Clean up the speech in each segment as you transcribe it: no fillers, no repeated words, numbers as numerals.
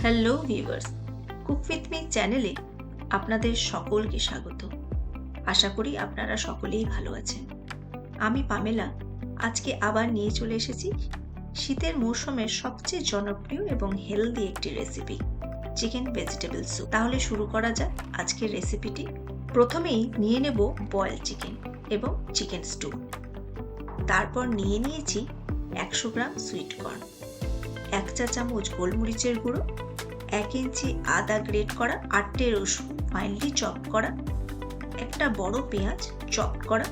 Hello viewers, cook with me চ্যানেলে আপনাদের সকলকে স্বাগত। আশা করি আপনারা সকলেই ভালো আছেন। আমি পামেলা আজকে আবার নিয়ে চলে এসেছি শীতের মৌসুমের সবচেয়ে জনপ্রিয় এবং হেলদি একটি রেসিপি, চিকেন ভেজিটেবল স্যুপ। তাহলে শুরু করা যাক আজকের রেসিপিটি। প্রথমেই নিয়ে নেব বয়েলড চিকেন এবং চিকেন স্টু। তারপর নিয়ে নিয়েছি 100 গ্রাম সুইট কর্ন, 1 চা চামচ গোলমরিচের গুঁড়ো, 1 ইঞ্চি আদা গ্রেট করা, 8টে রসুন ফাইনলি চপ করা, একটা বড় পেঁয়াজ চপ করা,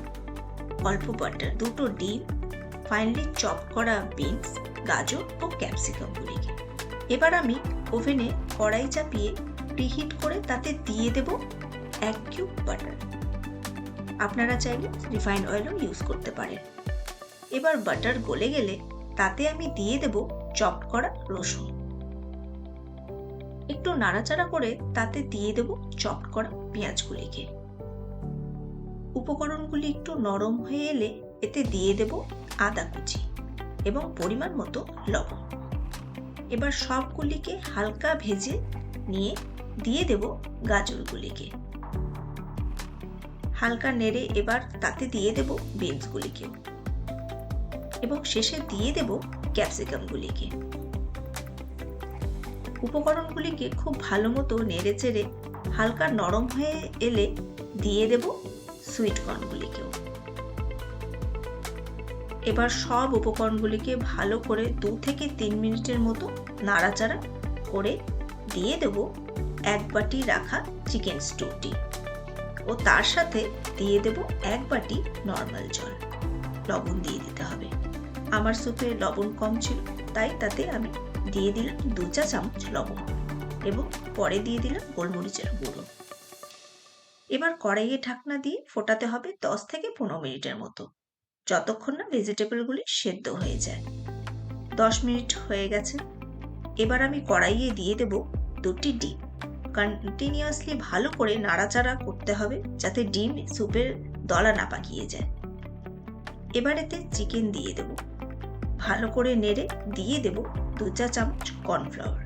অল্প বাটার, 2টো ডিম, ফাইনলি চপ করা বিনস, গাজর ও ক্যাপসিকামগুলিকে। এবার আমি ওভেনে কড়াই চাপিয়ে প্রিহিট করে তাতে দিয়ে দেব 1 কিউব বাটার। আপনারা চাইলে রিফাইন্ড অয়েলও ইউজ করতে পারেন। এবার বাটার গলে গেলে তাতে আমি দিয়ে দেব চপ করা রসুন। একটু নাড়াচাড়া করে তাতে দিয়ে দেব চপ করা পেঁয়াজগুলিকে। উপকরণগুলি একটু নরম হয়ে এলে এতে দিয়ে দেব আদা কুচি এবং পরিমাণ মতো লবণ। এবার সবগুলিকে হালকা ভেজে নিয়ে দিয়ে দেব গাজরগুলিকে। হালকা নেড়ে এবার তাতে দিয়ে দেব বিনসগুলিকেও এবং শেষে দিয়ে দেব ক্যাপসিকামগুলিকে। উপকরণগুলিকে খুব ভালো মতো নেড়ে চেড়ে হালকা নরম হয়ে এলে দিয়ে দেব সুইট কর্নগুলিকেও। এবার সব উপকরণগুলিকে ভালো করে 2 থেকে 3 মিনিটের মতো নাড়াচাড়া করে দিয়ে দেব 1 বাটি রাখা চিকেন স্টুটি ও তার সাথে দিয়ে দেব 1 বাটি নর্মাল জল। লবণ দিয়ে দিতে হবে। আমার স্যুপে লবণ কম ছিল, তাই তাতে আমি দিয়ে দিলাম 2 চা চামচ লবণ এবং পরে দিয়ে দিলাম গোলমরিচের গুঁড়ো। এবার কড়াইয়ে ঢাকনা দিয়ে ফোটাতে হবে 10 থেকে 15 মিনিটের মতো, যতক্ষণ না ভেজিটেবলগুলি সেদ্ধ হয়ে যায়। 10 মিনিট হয়ে গেছে। এবার আমি কড়াইয়ে দিয়ে দেব 2টি ডিম। কন্টিনিউয়াসলি ভালো করে নাড়াচাড়া করতে হবে যাতে ডিম স্যুপের দলা না পাকিয়ে যায়। এবার এতে চিকেন দিয়ে দেব। ভালো করে নেড়ে দিয়ে দেব 2 চা চামচ কর্নফ্লাওয়ার।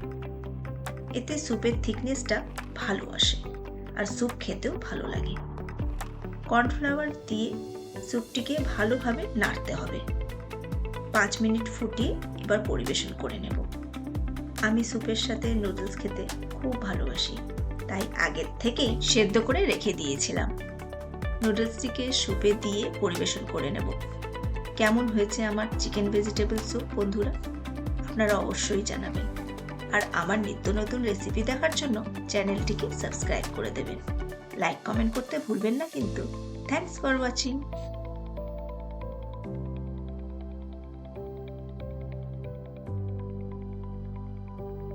এতে স্যুপের থিকনেসটা ভালো আসে আর স্যুপ খেতেও ভালো লাগে। কর্নফ্লাওয়ার দিয়ে স্যুপটিকে ভালোভাবে নাড়তে হবে। 5 মিনিট ফুটিয়ে এবার পরিবেশন করে নেব। আমি স্যুপের সাথে নুডলস খেতে খুব ভালোবাসি, তাই আগের থেকেই সেদ্ধ করে রেখে দিয়েছিলাম। নুডলসটিকে স্যুপে দিয়ে পরিবেশন করে নেব। কেমন হয়েছে আমার চিকেন ভেজিটেবল স্যুপ বন্ধুরা? আপনারা অবশ্যই জানাবেন। আর আমার নিত্য নতুন রেসিপি দেখার জন্য চ্যানেলটিকে সাবস্ক্রাইব করে দেবেন। লাইক কমেন্ট করতে ভুলবেন না কিন্তু। Thanks for watching.